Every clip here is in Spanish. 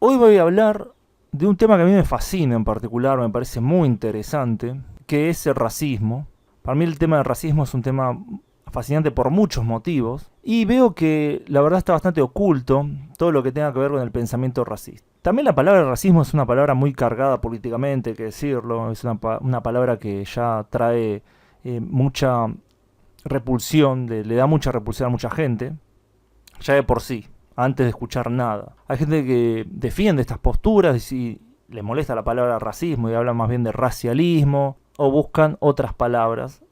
Hoy voy a hablar de un tema que a mí me fascina en particular, me parece muy interesante, que es el racismo. Para mí el tema del racismo es un tema fascinante por muchos motivos y veo que la verdad está bastante oculto todo lo que tenga que ver con el pensamiento racista. También la palabra racismo es una palabra muy cargada políticamente, hay que decirlo, es una palabra que ya trae mucha repulsión, le da mucha repulsión a mucha gente, ya de por sí, antes de escuchar nada. Hay gente que defiende estas posturas y le molesta la palabra racismo y hablan más bien de racialismo o buscan otras palabras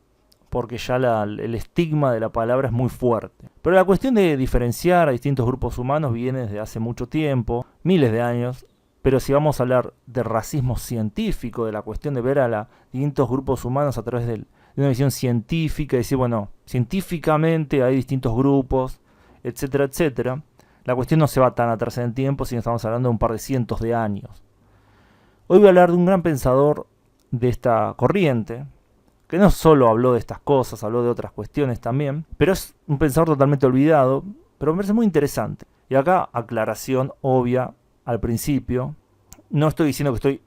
porque ya el estigma de la palabra es muy fuerte. Pero la cuestión de diferenciar a distintos grupos humanos viene desde hace mucho tiempo, miles de años, pero si vamos a hablar de racismo científico, de la cuestión de ver a distintos grupos humanos a través de una visión científica y decir, bueno, científicamente hay distintos grupos, etcétera, etcétera, la cuestión no se va tan atrás en el tiempo, sino estamos hablando de un par de cientos de años. Hoy voy a hablar de un gran pensador de esta corriente, que no solo habló de estas cosas, habló de otras cuestiones también, pero es un pensador totalmente olvidado, pero me parece muy interesante. Y acá, aclaración obvia al principio, no estoy diciendo que estoy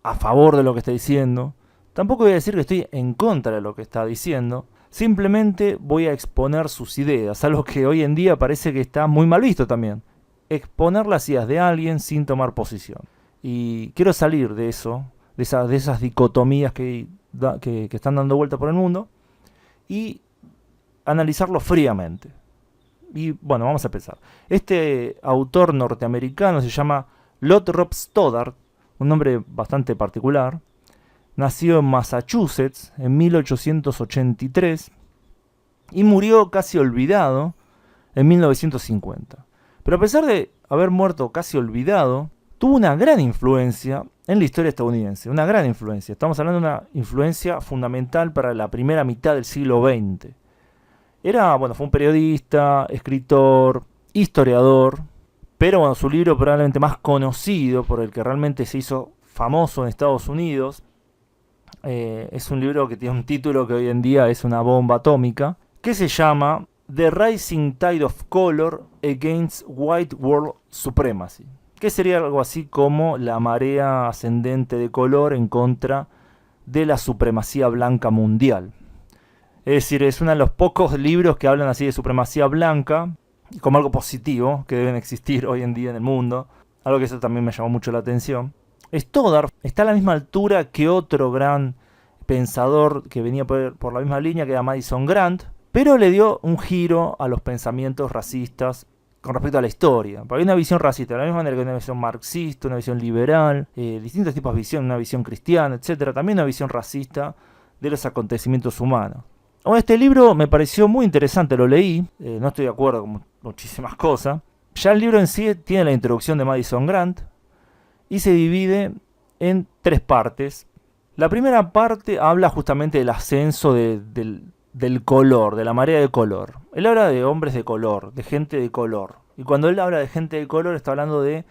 a favor de lo que está diciendo, tampoco voy a decir que estoy en contra de lo que está diciendo, simplemente voy a exponer sus ideas, algo que hoy en día parece que está muy mal visto también. Exponer las ideas de alguien sin tomar posición. Y quiero salir de eso, de esas dicotomías que están dando vuelta por el mundo y analizarlo fríamente. Y bueno, vamos a empezar. Este autor norteamericano se llama Lothrop Stoddard, un nombre bastante particular. Nació en Massachusetts en 1883 y murió casi olvidado en 1950. Pero a pesar de haber muerto casi olvidado, tuvo una gran influencia en la historia estadounidense, una gran influencia. Estamos hablando de una influencia fundamental para la primera mitad del siglo XX. Fue un periodista, escritor, historiador, pero bueno, su libro probablemente más conocido, por el que realmente se hizo famoso en Estados Unidos, es un libro que tiene un título que hoy en día es una bomba atómica, que se llama The Rising Tide of Color Against White World Supremacy, que sería algo así como la marea ascendente de color en contra de la supremacía blanca mundial. Es decir, es uno de los pocos libros que hablan así de supremacía blanca, como algo positivo que deben existir hoy en día en el mundo, algo que eso también me llamó mucho la atención. Stoddard está a la misma altura que otro gran pensador que venía por la misma línea, que era Madison Grant, pero le dio un giro a los pensamientos racistas con respecto a la historia. Porque hay una visión racista, de la misma manera que hay una visión marxista, una visión liberal, distintos tipos de visión, una visión cristiana, etc. También una visión racista de los acontecimientos humanos. Este libro me pareció muy interesante, lo leí, no estoy de acuerdo con muchísimas cosas. Ya el libro en sí tiene la introducción de Madison Grant y se divide en tres partes. La primera parte habla justamente del ascenso del color, de la marea de color. Él habla de hombres de color, de gente de color. Y cuando él habla de gente de color está hablando de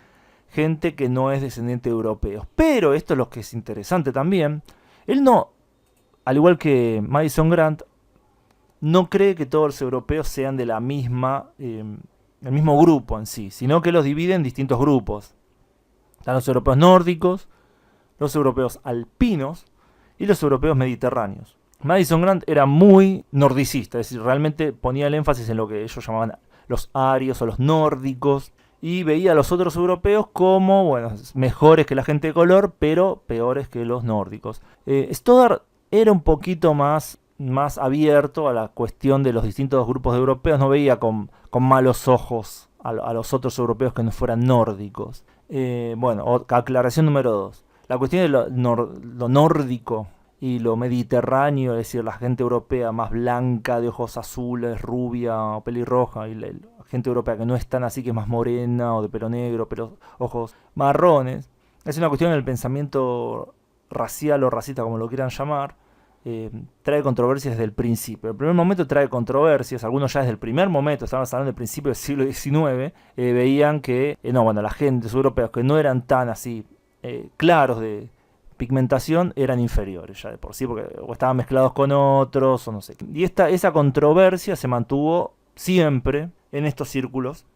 gente que no es descendiente de europeos. Pero esto es lo que es interesante también. Él no, al igual que Madison Grant, no cree que todos los europeos sean de la misma, el mismo grupo en sí, sino que los divide en distintos grupos. Están los europeos nórdicos, los europeos alpinos y los europeos mediterráneos. Madison Grant era muy nordicista, es decir, realmente ponía el énfasis en lo que ellos llamaban los arios o los nórdicos y veía a los otros europeos como, mejores que la gente de color, pero peores que los nórdicos. Stoddard era un poquito más abierto a la cuestión de los distintos grupos de europeos, no veía con malos ojos a los otros europeos que no fueran nórdicos. Aclaración número 2. La cuestión de lo nórdico y lo mediterráneo, es decir, la gente europea más blanca, de ojos azules, rubia o pelirroja, y la gente europea que no es tan así, que es más morena o de pelo negro, pero ojos marrones, es una cuestión del pensamiento racial o racista, como lo quieran llamar. Trae controversias desde el principio. En el primer momento trae controversias, algunos ya desde el primer momento, estamos hablando del principio del siglo XIX, veían que, la gente, los europeos que no eran tan así claros de pigmentación, eran inferiores ya de por sí, porque o estaban mezclados con otros, o no sé. Y esa controversia se mantuvo siempre en estos círculos.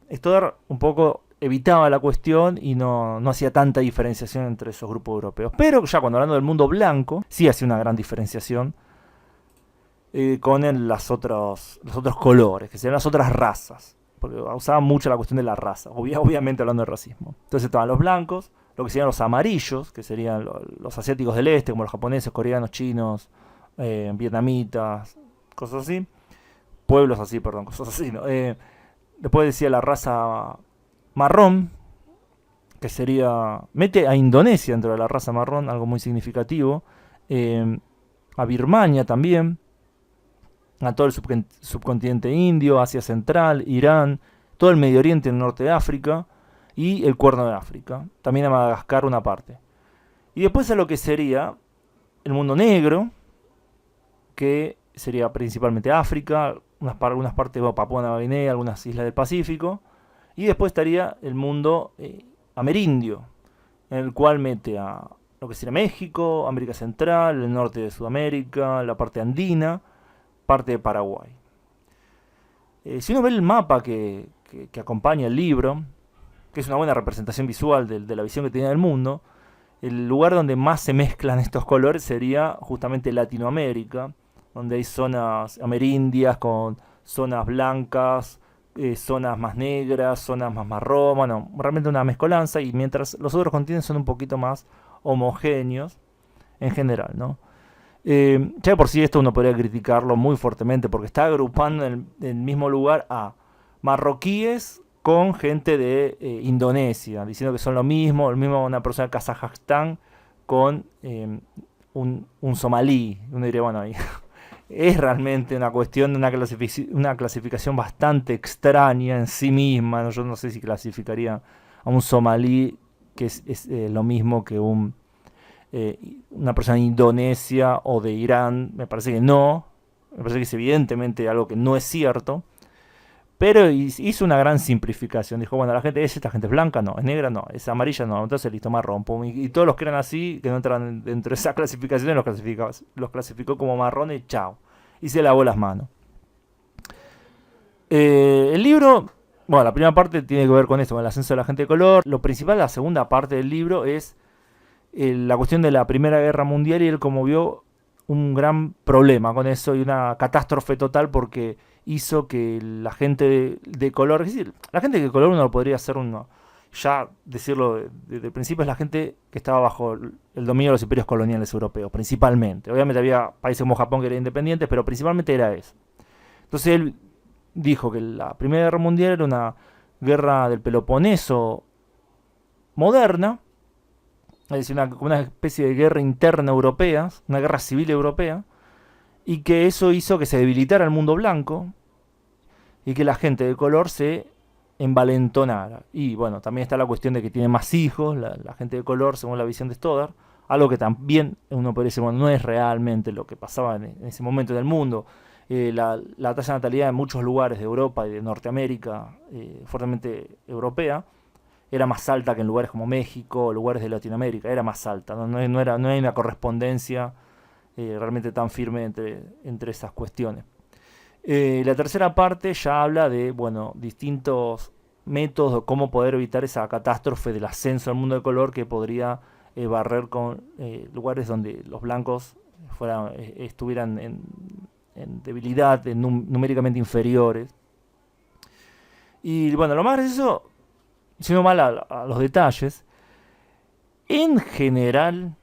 Stoddard un poco evitaba la cuestión y no hacía tanta diferenciación entre esos grupos europeos. Pero ya cuando hablando del mundo blanco, sí hacía una gran diferenciación con los otros colores, que serían las otras razas. Porque usaban mucho la cuestión de la raza, obviamente hablando de racismo. Entonces estaban los blancos, lo que serían los amarillos, que serían los asiáticos del este, como los japoneses, coreanos, chinos, vietnamitas, cosas así. Pueblos así, perdón, cosas así, ¿no? Después decía la raza marrón, que sería... Mete a Indonesia dentro de la raza marrón, algo muy significativo. A Birmania también. A todo el subcontinente indio, Asia Central, Irán, todo el Medio Oriente, el norte de África y el Cuerno de África. También a Madagascar una parte. Y después a lo que sería el mundo negro, que sería principalmente África, algunas partes de Papúa Nueva Guinea, algunas islas del Pacífico. Y después estaría el mundo amerindio, en el cual mete a lo que sería México, América Central, el norte de Sudamérica, la parte andina, parte de Paraguay. Si uno ve el mapa que acompaña el libro, que es una buena representación visual de la visión que tenía del mundo, el lugar donde más se mezclan estos colores sería justamente Latinoamérica, donde hay zonas amerindias con zonas blancas, zonas más negras, zonas más marrón, bueno, realmente una mezcolanza, y mientras los otros continentes son un poquito más homogéneos en general, ¿no? Ya por sí esto uno podría criticarlo muy fuertemente porque está agrupando en el mismo lugar a marroquíes con gente de Indonesia, diciendo que son lo mismo una persona de Kazajstán con un somalí. Uno diría, bueno, ahí es realmente una cuestión de una clasificación bastante extraña en sí misma, ¿no? Yo no sé si clasificaría a un somalí que es lo mismo que una persona de Indonesia o de Irán. Me parece que no, me parece que es evidentemente algo que no es cierto, pero hizo una gran simplificación. Dijo, bueno, esta gente es blanca, no, es negra, no, es amarilla, no, entonces listo, marrón, pum, y todos los que eran así, que no entran dentro de esa clasificación, los clasificó como marrón y chao, y se lavó las manos. El libro, bueno, la primera parte tiene que ver con esto, con el ascenso de la gente de color. Lo principal, la segunda parte del libro es la cuestión de la Primera Guerra Mundial, y él como vio un gran problema con eso y una catástrofe total porque hizo que la gente de color, es decir, la gente de color uno lo podría hacer ya decirlo desde el principio, es la gente que estaba bajo el dominio de los imperios coloniales europeos, principalmente. Obviamente había países como Japón que eran independientes, pero principalmente era eso. Entonces él dijo que la Primera Guerra Mundial era una guerra del Peloponeso moderna, es decir, una especie de guerra interna europea, una guerra civil europea, y que eso hizo que se debilitara el mundo blanco y que la gente de color se envalentonara. Y bueno, también está la cuestión de que tiene más hijos, la gente de color, según la visión de Stoddard, algo que también uno podría decir, bueno, no es realmente lo que pasaba en ese momento en el mundo. La tasa de natalidad en muchos lugares de Europa y de Norteamérica, fuertemente europea, era más alta que en lugares como México o lugares de Latinoamérica, era más alta, no hay una correspondencia realmente tan firme entre esas cuestiones. La tercera parte ya habla de, bueno, distintos métodos de cómo poder evitar esa catástrofe del ascenso al mundo de color que podría barrer con lugares donde los blancos estuvieran en debilidad, numéricamente inferiores. Y bueno, lo más gracioso, si no mal a los detalles, en general,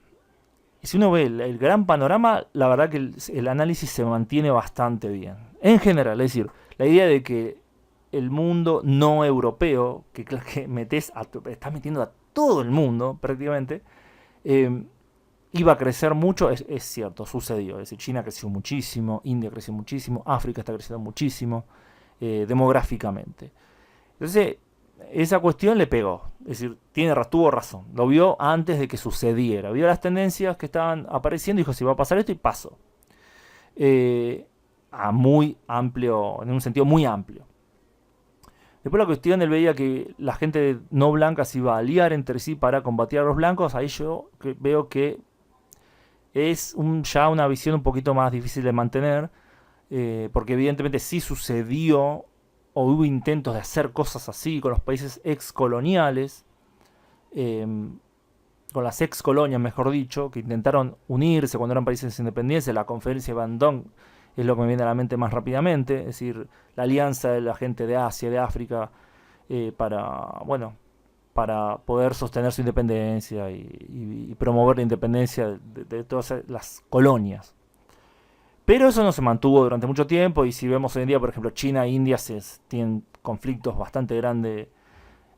si uno ve el gran panorama, la verdad que el análisis se mantiene bastante bien. En general, es decir, la idea de que el mundo no europeo, que estás metiendo a todo el mundo prácticamente, iba a crecer mucho, es cierto, sucedió. Es decir, China creció muchísimo, India creció muchísimo, África está creciendo muchísimo, demográficamente. Entonces, esa cuestión le pegó, es decir, tuvo razón, lo vio antes de que sucediera, vio las tendencias que estaban apareciendo y dijo, si va a pasar esto, y pasó. A muy amplio, en un sentido muy amplio. Después la cuestión, él veía que la gente no blanca se iba a aliar entre sí para combatir a los blancos. Ahí yo veo que es ya una visión un poquito más difícil de mantener, porque evidentemente sí sucedió o hubo intentos de hacer cosas así con los países excoloniales, con las excolonias, mejor dicho, que intentaron unirse cuando eran países independientes. La conferencia de Bandung es lo que me viene a la mente más rápidamente, es decir, la alianza de la gente de Asia, de África, para poder sostener su independencia y promover la independencia de todas las colonias. Pero eso no se mantuvo durante mucho tiempo, y si vemos hoy en día, por ejemplo, China e India tienen conflictos bastante grandes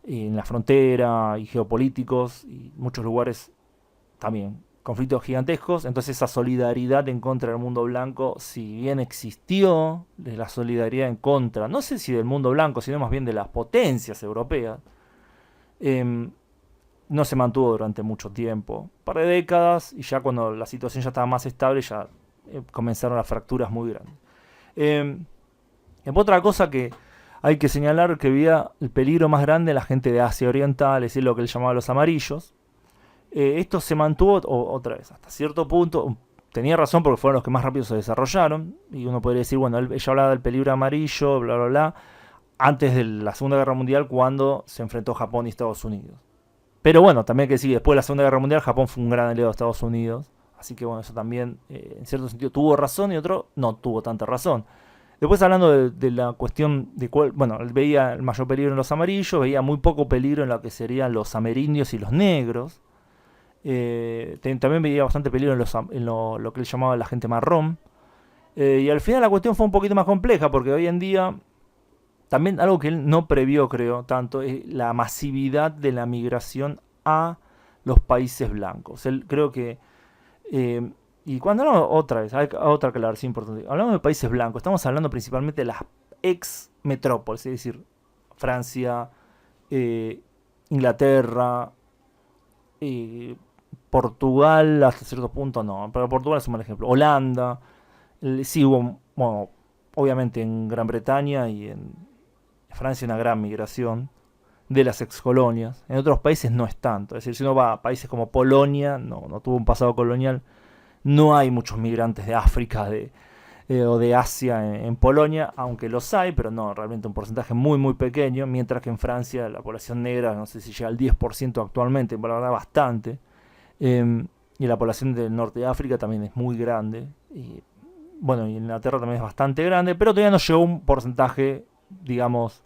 en la frontera y geopolíticos, y muchos lugares también conflictos gigantescos. Entonces esa solidaridad en contra del mundo blanco, si bien existió, de la solidaridad en contra, no sé si del mundo blanco, sino más bien de las potencias europeas, no se mantuvo durante mucho tiempo, un par de décadas, y ya cuando la situación ya estaba más estable, ya comenzaron las fracturas muy grandes. Otra cosa que hay que señalar, que había el peligro más grande en la gente de Asia Oriental, es decir, lo que él llamaba los amarillos. Esto se mantuvo otra vez hasta cierto punto. Tenía razón, porque fueron los que más rápido se desarrollaron, y uno podría decir, bueno, ella hablaba del peligro amarillo, bla, bla, bla, antes de la Segunda Guerra Mundial, cuando se enfrentó Japón y Estados Unidos. Pero bueno, también hay que decir, después de la Segunda Guerra Mundial, Japón fue un gran aliado de Estados Unidos. Así que bueno, eso también, en cierto sentido, tuvo razón, y otro no tuvo tanta razón. Después, hablando de la cuestión de cuál, bueno, él veía el mayor peligro en los amarillos, veía muy poco peligro en lo que serían los amerindios y los negros. También veía bastante peligro en lo que él llamaba la gente marrón. Y al final la cuestión fue un poquito más compleja, porque hoy en día, también algo que él no previó, creo, tanto, es la masividad de la migración a los países blancos. Él creo que... y cuando hablamos, otra vez, hay otra aclaración importante, hablamos de países blancos, estamos hablando principalmente de las ex metrópolis, es decir, Francia, Inglaterra, Portugal, hasta cierto punto no, pero Portugal es un mal ejemplo, Holanda, sí hubo, bueno, obviamente en Gran Bretaña y en Francia una gran migración de las excolonias. En otros países no es tanto, es decir, si uno va a países como Polonia, no tuvo un pasado colonial, no hay muchos migrantes de África o de Asia en Polonia, aunque los hay, pero no, realmente un porcentaje muy muy pequeño, mientras que en Francia la población negra, no sé si llega al 10% actualmente, pero la verdad bastante, y la población del norte de África también es muy grande, y bueno, y en Inglaterra también es bastante grande, pero todavía no llegó a un porcentaje, digamos,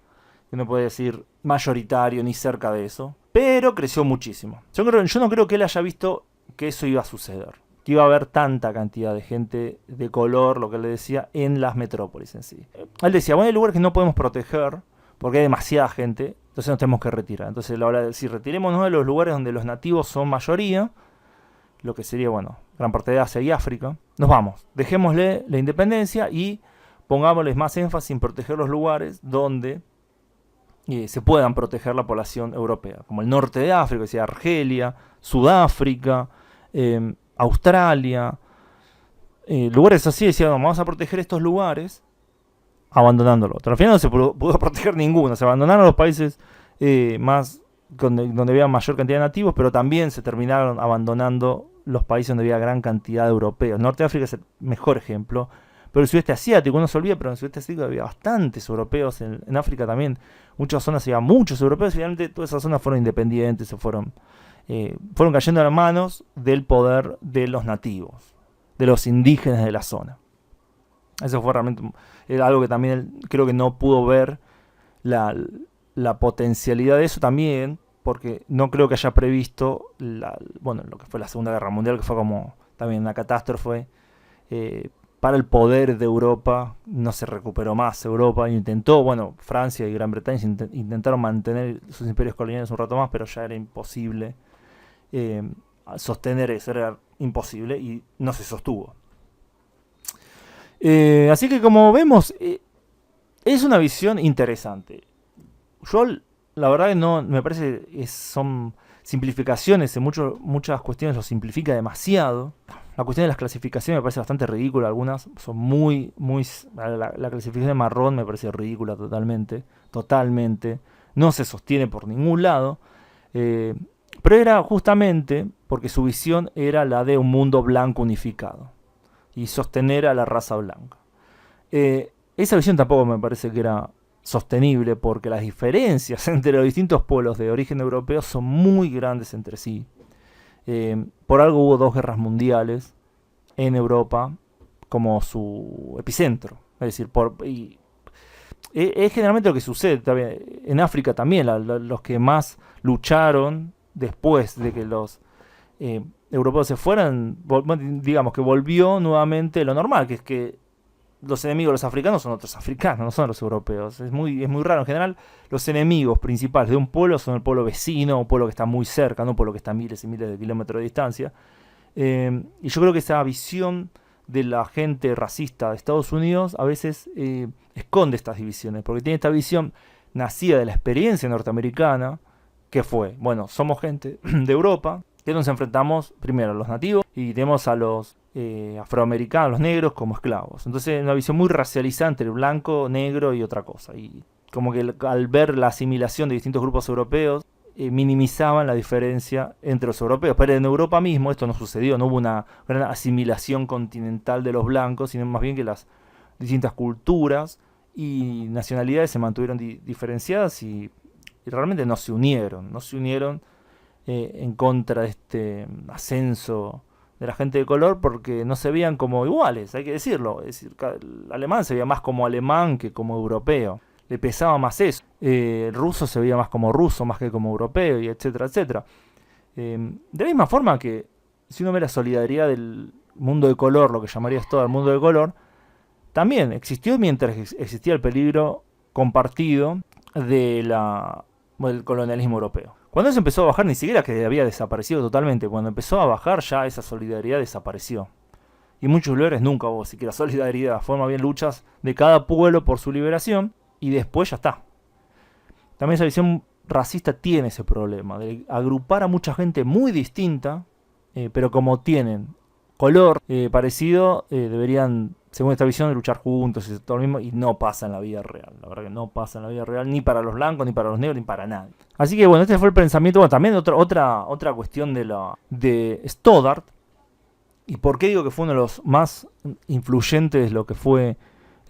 que no puede decir mayoritario ni cerca de eso, pero creció muchísimo. Yo no creo que él haya visto que eso iba a suceder, que iba a haber tanta cantidad de gente de color, lo que él le decía, en las metrópolis en sí. Él decía, bueno, hay lugares que no podemos proteger porque hay demasiada gente, entonces nos tenemos que retirar. Entonces él habla de decir, retirémonos de los lugares donde los nativos son mayoría, lo que sería, bueno, gran parte de Asia y África. Nos vamos, dejémosle la independencia y pongámosles más énfasis en proteger los lugares donde se puedan proteger la población europea, como el norte de África, decía Argelia, Sudáfrica, Australia, lugares así. Decía, no, vamos a proteger estos lugares abandonándolo. Pero al final no se pudo proteger ninguno, se abandonaron los países más donde había mayor cantidad de nativos, pero también se terminaron abandonando los países donde había gran cantidad de europeos. Norte de África es el mejor ejemplo, pero el sudeste asiático, uno se olvida, pero en el sudeste asiático había bastantes europeos, en África también, muchas zonas había muchos europeos, y finalmente todas esas zonas fueron independientes, fueron cayendo a las manos del poder de los nativos, de los indígenas de la zona. Eso fue realmente algo que también creo que no pudo ver la potencialidad de eso también, porque no creo que haya previsto lo que fue la Segunda Guerra Mundial, que fue como también una catástrofe para el poder de Europa. No se recuperó más Europa, intentó, Francia y Gran Bretaña intentaron mantener sus imperios coloniales un rato más, pero ya era imposible sostener eso, era imposible y no se sostuvo. Así que, como vemos, es una visión interesante. Yo, la verdad, que no me parece que son simplificaciones, en muchas cuestiones lo simplifica demasiado. La cuestión de las clasificaciones me parece bastante ridícula, algunas son muy... La clasificación de marrón me parece ridícula totalmente, no se sostiene por ningún lado, pero era justamente porque su visión era la de un mundo blanco unificado y sostener a la raza blanca. Esa visión tampoco me parece que era sostenible porque las diferencias entre los distintos pueblos de origen europeo son muy grandes entre sí. Por algo hubo 2 guerras mundiales en Europa como su epicentro. Es decir, es generalmente lo que sucede también. En África también, los que más lucharon después de que los europeos se fueran, digamos que volvió nuevamente lo normal, que es que los enemigos de los africanos son otros africanos, no son los europeos. Es muy raro. En general, los enemigos principales de un pueblo son el pueblo vecino, un pueblo que está muy cerca, no un pueblo que está a miles y miles de kilómetros de distancia. Y yo creo que esa visión de la gente racista de Estados Unidos a veces esconde estas divisiones, porque tiene esta visión nacida de la experiencia norteamericana, que fue, bueno, somos gente de Europa, que nos enfrentamos primero a los nativos y tenemos a los afroamericanos, los negros, como esclavos. Entonces una visión muy racializante entre blanco, negro y otra cosa. Y como que al ver la asimilación de distintos grupos europeos, minimizaban la diferencia entre los europeos. Pero en Europa mismo esto no sucedió, no hubo una gran asimilación continental de los blancos, sino más bien que las distintas culturas y nacionalidades se mantuvieron diferenciadas y realmente no se unieron en contra de este ascenso de la gente de color, porque no se veían como iguales, hay que decirlo. Es decir, el alemán se veía más como alemán que como europeo. Le pesaba más eso. El ruso se veía más como ruso, más que como europeo, y etcétera, etcétera. De la misma forma que si uno ve la solidaridad del mundo de color, lo que llamarías todo el mundo de color, también existió mientras existía el peligro compartido del colonialismo europeo. Cuando eso empezó a bajar, ni siquiera que había desaparecido totalmente. Cuando empezó a bajar, ya esa solidaridad desapareció. Y en muchos lugares nunca hubo siquiera solidaridad. Fueron más bien luchas de cada pueblo por su liberación. Y después ya está. También esa visión racista tiene ese problema de agrupar a mucha gente muy distinta, pero como tienen color parecido, deberían, según esta visión, de luchar juntos y todo lo mismo, y no pasa en la vida real. La verdad que no pasa en la vida real, ni para los blancos, ni para los negros, ni para nadie. Así que bueno, este fue el pensamiento. Bueno, también otra cuestión de Stoddard, y por qué digo que fue uno de los más influyentes de lo que fue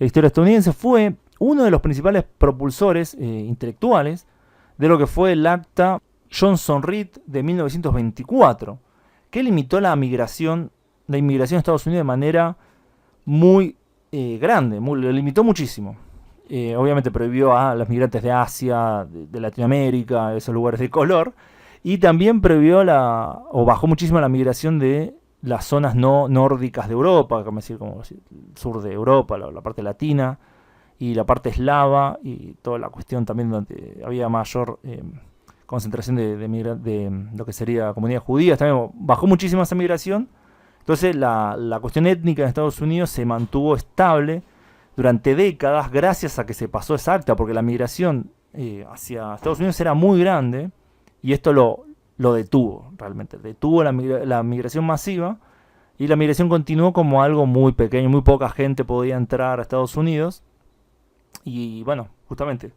la historia estadounidense, fue uno de los principales propulsores intelectuales de lo que fue el acta Johnson-Reed de 1924, que limitó la inmigración a Estados Unidos de manera muy grande, lo limitó muchísimo. Obviamente prohibió a los migrantes de Asia, de Latinoamérica, esos lugares de color, y también prohibió o bajó muchísimo la migración de las zonas no nórdicas de Europa, como el sur de Europa, la parte latina, y la parte eslava, y toda la cuestión también donde había mayor concentración de lo que sería comunidad judía. También bajó muchísimo esa migración. Entonces la cuestión étnica en Estados Unidos se mantuvo estable durante décadas gracias a que se pasó esa acta, porque la migración hacia Estados Unidos era muy grande, y esto lo detuvo realmente. Detuvo la migración masiva, y la migración continuó como algo muy pequeño, muy poca gente podía entrar a Estados Unidos. Y bueno, justamente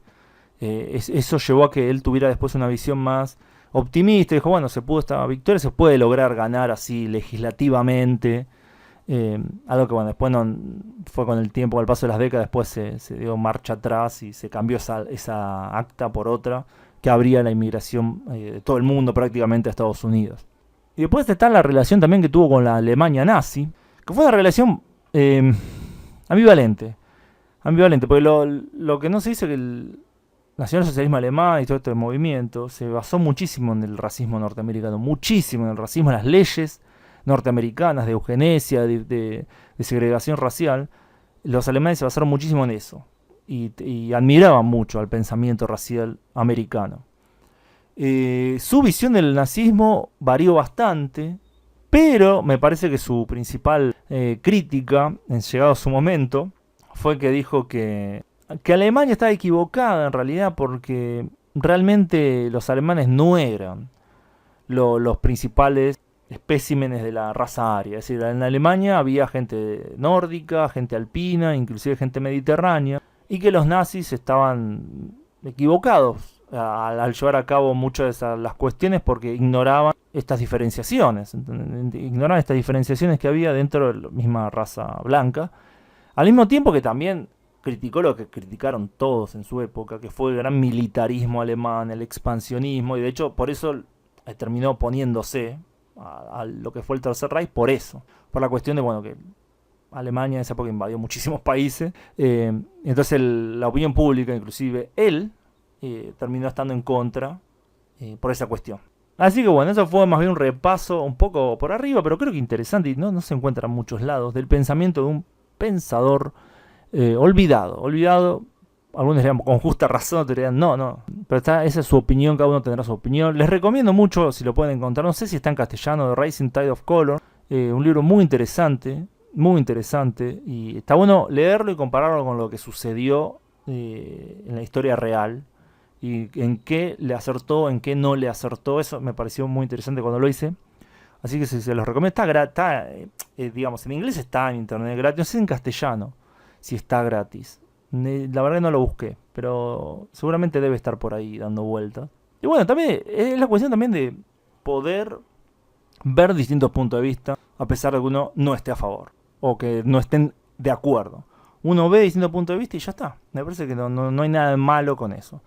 eso llevó a que él tuviera después una visión más optimista. Dijo, bueno, esta victoria se puede lograr ganar así legislativamente. Algo que bueno, después no fue con el tiempo, al paso de las décadas, después se dio marcha atrás y se cambió esa acta por otra que abría la inmigración de todo el mundo prácticamente a Estados Unidos. Y después está la relación también que tuvo con la Alemania nazi, que fue una relación ambivalente, porque lo que no se dice es que el nacionalsocialismo alemán y todo este movimiento se basó muchísimo en el racismo norteamericano, muchísimo en el racismo, en las leyes norteamericanas de eugenesia, de segregación racial. Los alemanes se basaron muchísimo en eso y admiraban mucho al pensamiento racial americano. Su visión del nazismo varió bastante, pero me parece que su principal crítica, en llegado su momento, fue que dijo que Alemania estaba equivocada en realidad, porque realmente los alemanes no eran los principales especímenes de la raza aria. Es decir, en Alemania había gente nórdica, gente alpina, inclusive gente mediterránea, y que los nazis estaban equivocados al llevar a cabo muchas de las cuestiones, porque ignoraban estas diferenciaciones, ignoraban estas diferenciaciones que había dentro de la misma raza blanca. Al mismo tiempo que también criticó lo que criticaron todos en su época, que fue el gran militarismo alemán, el expansionismo, y de hecho por eso terminó oponiéndose a lo que fue el Tercer Reich, por eso, por la cuestión de, bueno, que Alemania en esa época invadió muchísimos países, entonces la opinión pública, inclusive él, terminó estando en contra por esa cuestión. Así que bueno, eso fue más bien un repaso un poco por arriba, pero creo que interesante y no se encuentra en muchos lados, del pensamiento de un pensador olvidado. Algunos dirían con justa razón, otros dirían no, pero esa es su opinión, cada uno tendrá su opinión. Les recomiendo mucho, si lo pueden encontrar, no sé si está en castellano, The Rising Tide of Color, un libro muy interesante, y está bueno leerlo y compararlo con lo que sucedió en la historia real, y en qué le acertó, en qué no le acertó. Eso me pareció muy interesante cuando lo hice. Así que se los recomiendo. Está digamos, en inglés está en internet gratis. No sé en castellano si está gratis. La verdad que no lo busqué, pero seguramente debe estar por ahí dando vueltas. Y bueno, también es la cuestión también de poder ver distintos puntos de vista, a pesar de que uno no esté a favor, o que no estén de acuerdo. Uno ve distintos puntos de vista y ya está. Me parece que no hay nada malo con eso.